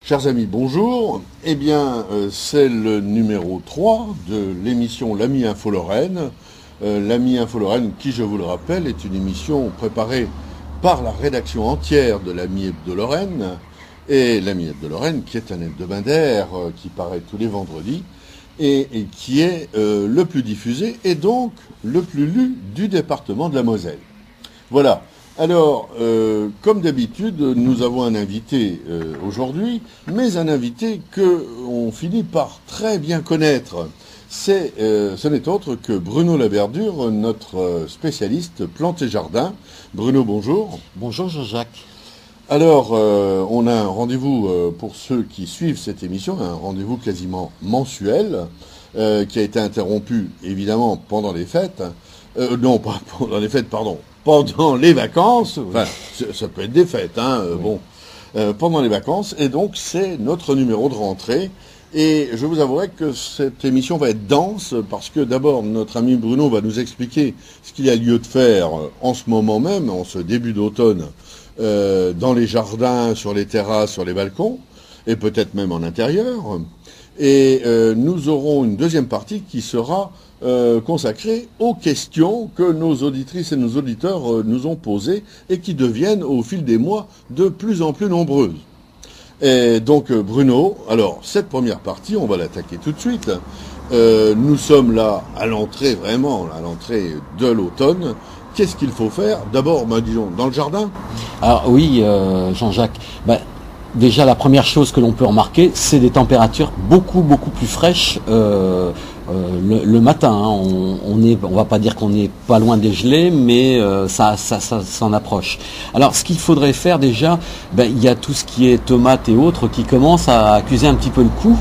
Chers amis, bonjour. Eh bien, c'est le numéro 3 de l'émission L'Ami Info Lorraine. L'Ami Info Lorraine, qui, je vous le rappelle, est une émission préparée par la rédaction entière de l'Ami Hebdo Lorraine. Et l'Ami Hebdo Lorraine, qui est un hebdomadaire qui paraît tous les vendredis et qui est le plus diffusé et donc le plus lu du département de la Moselle. Voilà. Alors, comme d'habitude, nous avons un invité aujourd'hui, mais un invité que on finit par très bien connaître. Ce n'est autre que Bruno Laverdure, notre spécialiste plantes et jardins. Bruno, bonjour. Bonjour Jean-Jacques. Alors, on a un rendez-vous pour ceux qui suivent cette émission, un rendez-vous quasiment mensuel, qui a été interrompu évidemment pendant les fêtes. Non, pas pendant les fêtes, pardon. Pendant les vacances, enfin, ça peut être des fêtes, hein, oui. Pendant les vacances, et donc c'est notre numéro de rentrée, et je vous avouerai que cette émission va être dense, parce que d'abord, notre ami Bruno va nous expliquer ce qu'il y a lieu de faire en ce moment même, en ce début d'automne, dans les jardins, sur les terrasses, sur les balcons, et peut-être même en intérieur, et nous aurons une deuxième partie qui sera consacrée aux questions que nos auditrices et nos auditeurs nous ont posées et qui deviennent au fil des mois de plus en plus nombreuses. Et donc Bruno, alors cette première partie, on va l'attaquer tout de suite. Nous sommes là à l'entrée, vraiment à l'entrée de l'automne. Qu'est-ce qu'il faut faire? D'abord, disons, dans le jardin. Alors oui, Jean-Jacques, déjà la première chose que l'on peut remarquer, c'est des températures beaucoup plus fraîches le matin, hein. On va pas dire qu'on n'est pas loin des gelées, mais ça s'en approche. Alors, ce qu'il faudrait faire déjà, il y a tout ce qui est tomates et autres qui commencent à accuser un petit peu le coup.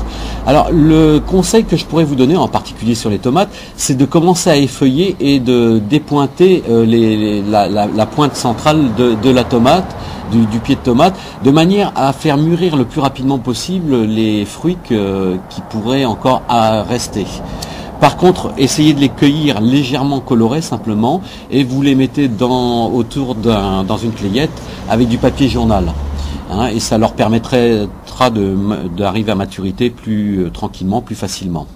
Alors, le conseil que je pourrais vous donner, en particulier sur les tomates, c'est de commencer à effeuiller et de dépointer la pointe centrale de la tomate, du pied de tomate, de manière à faire mûrir le plus rapidement possible les fruits qui pourraient encore rester. Par contre, essayez de les cueillir légèrement colorés simplement et vous les mettez dans une clayette avec du papier journal. Hein, et ça leur permettra d'arriver à maturité plus tranquillement, plus facilement.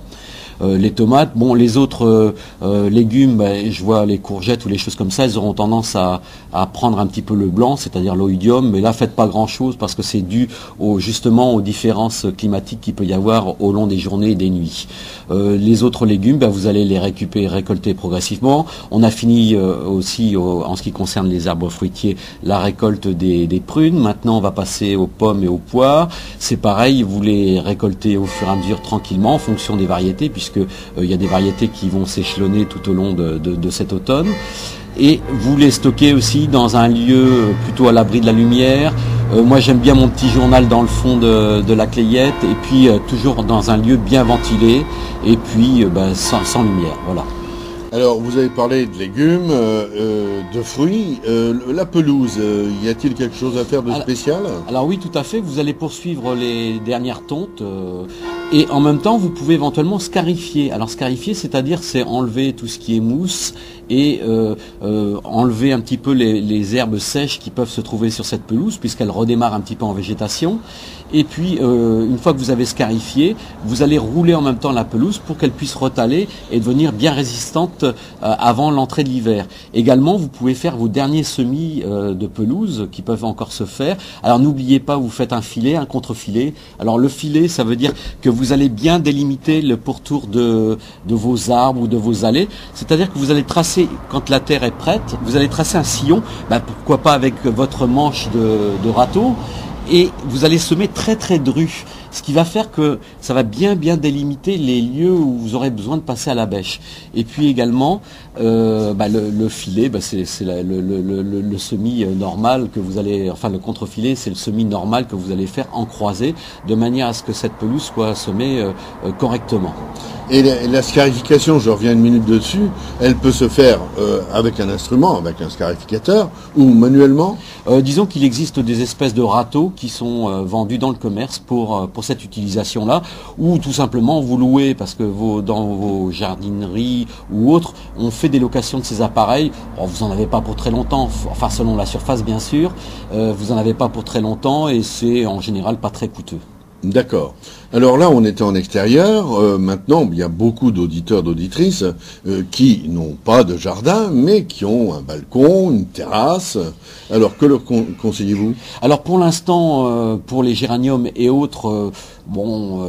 Les tomates, les autres légumes, je vois les courgettes ou les choses comme ça, elles auront tendance à prendre un petit peu le blanc, c'est-à-dire l'oïdium, mais là faites pas grand-chose parce que c'est dû justement aux différences climatiques qu'il peut y avoir au long des journées et des nuits. Les autres légumes, vous allez les récolter progressivement. On a fini aussi en ce qui concerne les arbres fruitiers, la récolte des prunes. Maintenant on va passer aux pommes et aux poires. C'est pareil, vous les récoltez au fur et à mesure tranquillement en fonction des variétés, puisque il y a des variétés qui vont s'échelonner tout au long de cet automne. Et vous les stockez aussi dans un lieu plutôt à l'abri de la lumière. Moi j'aime bien mon petit journal dans le fond de la clayette, et puis toujours dans un lieu bien ventilé, et puis sans lumière. Voilà. Alors, vous avez parlé de légumes, de fruits. La pelouse, y a-t-il quelque chose à faire de spécial? Alors oui, tout à fait. Vous allez poursuivre les dernières tontes et en même temps, vous pouvez éventuellement scarifier. Alors scarifier, c'est-à-dire c'est enlever tout ce qui est mousse et enlever un petit peu les herbes sèches qui peuvent se trouver sur cette pelouse, puisqu'elle redémarre un petit peu en végétation. Et puis, une fois que vous avez scarifié, vous allez rouler en même temps la pelouse pour qu'elle puisse retaler et devenir bien résistante avant l'entrée de l'hiver. Également, vous pouvez faire vos derniers semis de pelouse qui peuvent encore se faire. Alors, n'oubliez pas, vous faites un filet, un contre-filet. Alors, le filet, ça veut dire que vous allez bien délimiter le pourtour de vos arbres ou de vos allées. C'est-à-dire que vous allez tracer, quand la terre est prête, vous allez tracer un sillon, pourquoi pas avec votre manche de râteau, et vous allez semer très dru, ce qui va faire que ça va bien délimiter les lieux où vous aurez besoin de passer à la bêche. Et puis également le filet, c'est le semis normal que vous allez, enfin le contre-filet, c'est le semis normal que vous allez faire en croisée, de manière à ce que cette pelouse soit semée correctement. Et la scarification, je reviens une minute dessus, elle peut se faire avec un instrument, avec un scarificateur, ou manuellement? Disons qu'il existe des espèces de râteaux qui sont vendus dans le commerce pour cette utilisation-là, ou tout simplement vous louez, parce que dans vos jardineries ou autres, on fait des locations de ces appareils. Vous n'en avez pas pour très longtemps, enfin selon la surface bien sûr, vous n'en avez pas pour très longtemps et c'est en général pas très coûteux. D'accord. Alors là, on était en extérieur. Maintenant, il y a beaucoup d'auditeurs, d'auditrices qui n'ont pas de jardin, mais qui ont un balcon, une terrasse. Alors, que leur conseillez-vous? Alors pour l'instant, pour les géraniums et autres,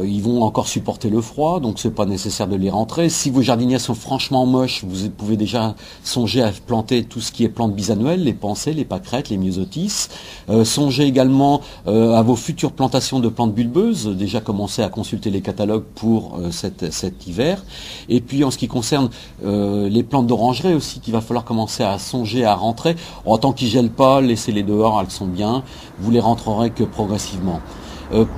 ils vont encore supporter le froid, donc c'est pas nécessaire de les rentrer. Si vos jardinières sont franchement moches, vous pouvez déjà songer à planter tout ce qui est plantes bisannuelles, les pensées, les pâquerettes, les myosotis. Songez également à vos futures plantations de plantes bulbeuses, déjà commencez à consulter les catalogues pour cet hiver. Et puis en ce qui concerne les plantes d'orangerie aussi, qu'il va falloir commencer à songer à rentrer. En tant qu'ils gèlent pas, laissez-les dehors, elles sont bien, vous les rentrerez que progressivement.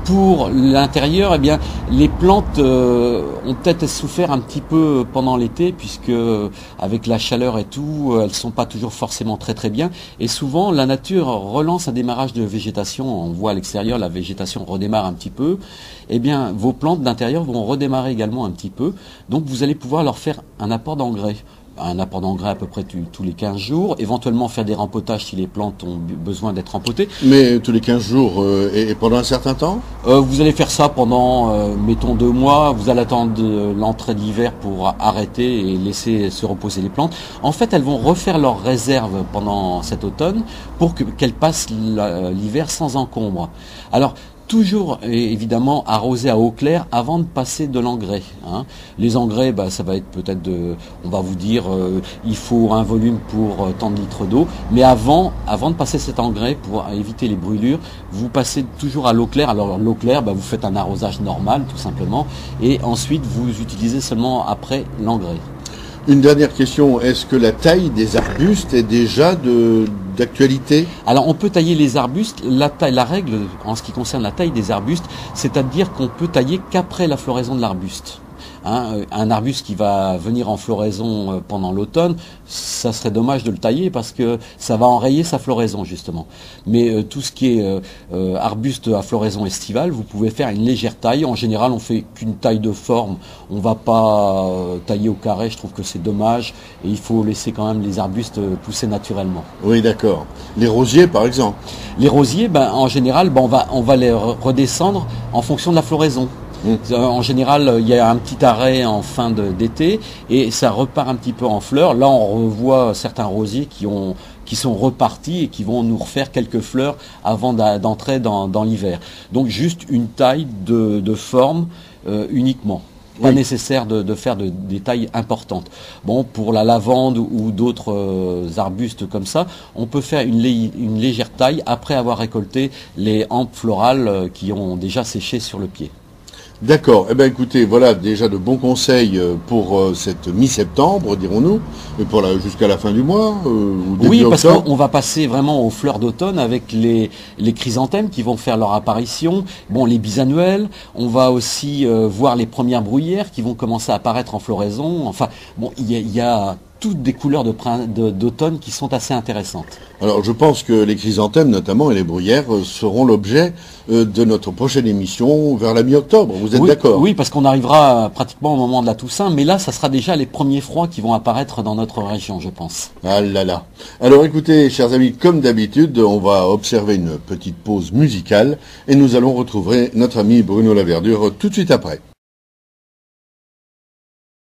Pour l'intérieur, eh bien, les plantes ont peut-être souffert un petit peu pendant l'été, puisque avec la chaleur et tout, elles sont pas toujours forcément très très bien. Et souvent, la nature relance un démarrage de végétation. On voit à l'extérieur, la végétation redémarre un petit peu. Eh bien, vos plantes d'intérieur vont redémarrer également un petit peu. Donc, vous allez pouvoir leur faire un apport d'engrais. Un apport d'engrais à peu près tous les 15 jours, éventuellement faire des rempotages si les plantes ont besoin d'être rempotées. Mais tous les 15 jours et pendant un certain temps? Vous allez faire ça pendant, mettons 2 mois, vous allez attendre l'entrée d'hiver pour arrêter et laisser se reposer les plantes. En fait, elles vont refaire leurs réserves pendant cet automne pour qu'elles passent l'hiver sans encombre. Alors, toujours évidemment arroser à eau claire avant de passer de l'engrais. Les engrais, ça va être peut-être on va vous dire, il faut un volume pour tant de litres d'eau, mais avant de passer cet engrais, pour éviter les brûlures, vous passez toujours à l'eau claire. Alors l'eau claire, vous faites un arrosage normal tout simplement, et ensuite vous utilisez seulement après l'engrais. Une dernière question, est-ce que la taille des arbustes est déjà d'actualité? Alors on peut tailler les arbustes, la règle en ce qui concerne la taille des arbustes, c'est-à-dire qu'on peut tailler qu'après la floraison de l'arbuste. Un arbuste qui va venir en floraison pendant l'automne, ça serait dommage de le tailler parce que ça va enrayer sa floraison justement. Mais tout ce qui est arbuste à floraison estivale, vous pouvez faire une légère taille. En général, on fait qu'une taille de forme. On va pas tailler au carré, je trouve que c'est dommage. Et il faut laisser quand même les arbustes pousser naturellement. Oui, d'accord. Les rosiers, par exemple? Les rosiers, en général, on va les redescendre en fonction de la floraison. En général, il y a un petit arrêt en fin d'été et ça repart un petit peu en fleurs. Là, on revoit certains rosiers qui sont repartis et qui vont nous refaire quelques fleurs avant d'entrer dans l'hiver. Donc juste une taille de forme uniquement. Pas nécessaire de faire des tailles importantes. Pour la lavande ou d'autres arbustes comme ça, on peut faire une légère taille après avoir récolté les hampes florales qui ont déjà séché sur le pied. D'accord. Écoutez, voilà déjà de bons conseils pour cette mi-septembre, dirons-nous, et jusqu'à la fin du mois ou début octobre. Parce qu'on va passer vraiment aux fleurs d'automne avec les chrysanthèmes qui vont faire leur apparition. Les bisannuels. On va aussi voir les premières bruyères qui vont commencer à apparaître en floraison. Enfin, il y a toutes des couleurs d'automne qui sont assez intéressantes. Alors je pense que les chrysanthèmes notamment et les bruyères seront l'objet de notre prochaine émission vers la mi-octobre. Vous êtes d'accord? Oui, parce qu'on arrivera pratiquement au moment de la Toussaint, mais là ça sera déjà les premiers froids qui vont apparaître dans notre région, je pense. Ah là là. Alors écoutez, chers amis, comme d'habitude, on va observer une petite pause musicale et nous allons retrouver notre ami Bruno Laverdure tout de suite après.